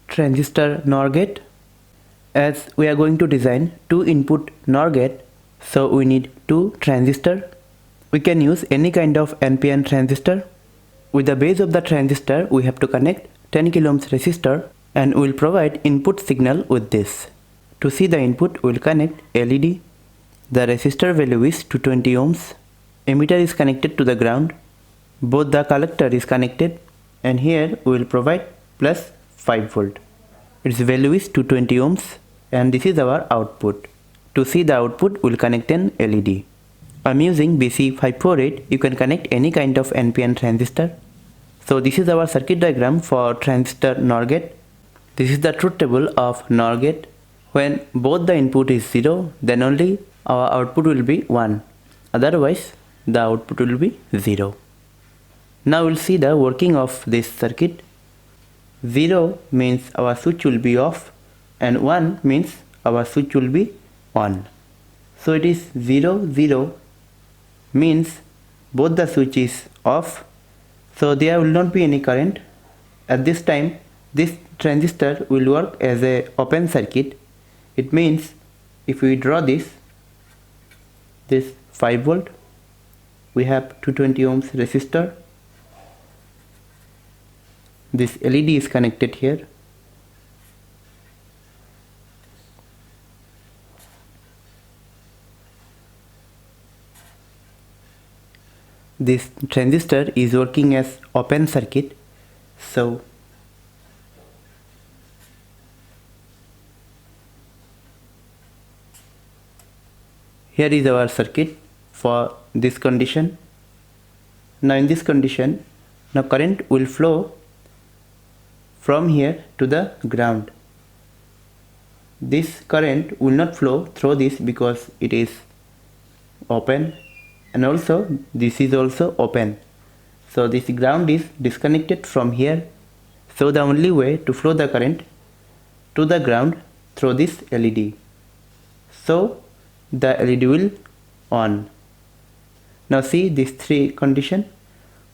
transistor NOR gate. As we are going to design 2 input NOR gate, so we need 2 transistor. We can use any kind of NPN transistor. With the base of the transistor, we have to connect 10 kilo ohms resistor and we will provide input signal with this. To see the input, we will connect LED. The resistor value is 220 ohms. Emitter is connected to the ground. Both the collector is connected, and here we will provide plus 5 volt. Its value is 220 ohms and this is our output. To see the output, we will connect an LED. I am using BC548. You can connect any kind of NPN transistor. So this is our circuit diagram for transistor NOR gate. This is the truth table of NOR gate. When both the input is 0, then only our output will be 1. Otherwise, the output will be 0. Now we'll see the working of this circuit. 0 means our switch will be off and 1 means our switch will be on. So it is 0, 0 means both the switch is off. So there will not be any current. At this time, this transistor will work as a open circuit. It means if we draw this 5 volt, we have 220 ohms resistor. This LED is connected here. This transistor is working as open circuit. So here is our circuit for this condition. Now in this condition, now current will flow from here to the ground. This current will not flow through this because it is open, and also this is also open. So this ground is disconnected from here. So the only way to flow the current to the ground through this LED. So the LED will on. Now see these 3 condition.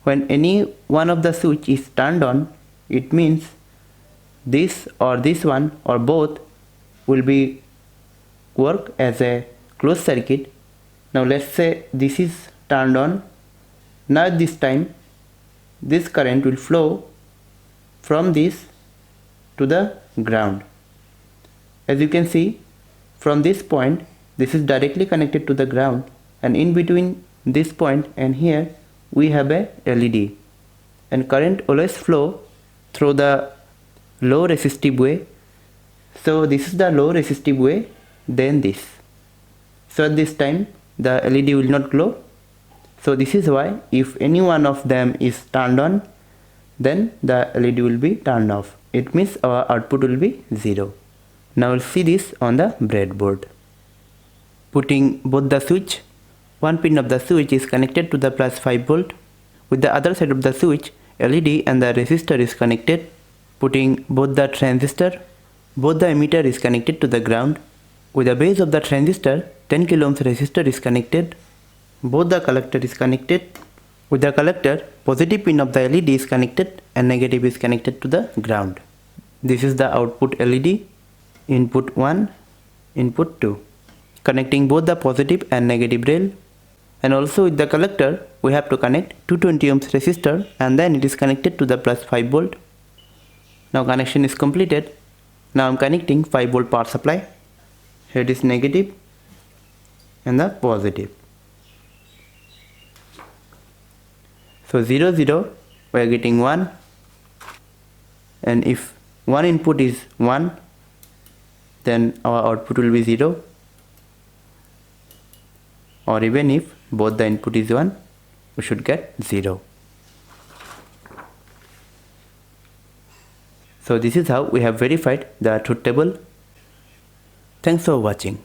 When any one of the switch is turned on, it means this or this one or both will be work as a closed circuit. Now let's say this is turned on. Now at this time, this current will flow from this to the ground. As you can see, from this point, this is directly connected to the ground, and in between this point and here we have a LED, and current always flow through the low resistive way. So this is the low resistive way, then this. So at this time the LED will not glow. So this is why if any one of them is turned on, then the LED will be turned off. It means our output will be 0. Now we'll see this on the breadboard. Putting both the switch, one pin of the switch is connected to the plus 5 volt. With the other side of the switch, LED and the resistor is connected. Putting both the transistor, both the emitter is connected to the ground. With the base of the transistor, 10 kilo ohms resistor is connected. Both the collector is connected. With the collector, positive pin of the LED is connected and negative is connected to the ground. This is the output LED, input 1, input 2. Connecting both the positive and negative rail. And also with the collector, we have to connect 220 ohms resistor and then it is connected to the plus 5 volt. Now connection is completed. Now I am connecting 5 volt power supply. Here it is negative and the positive. So 0, 0, we are getting 1, and if one input is 1, then our output will be 0, or even if both the input is 1, we should get 0. So this is how we have verified the truth table. Thanks for watching.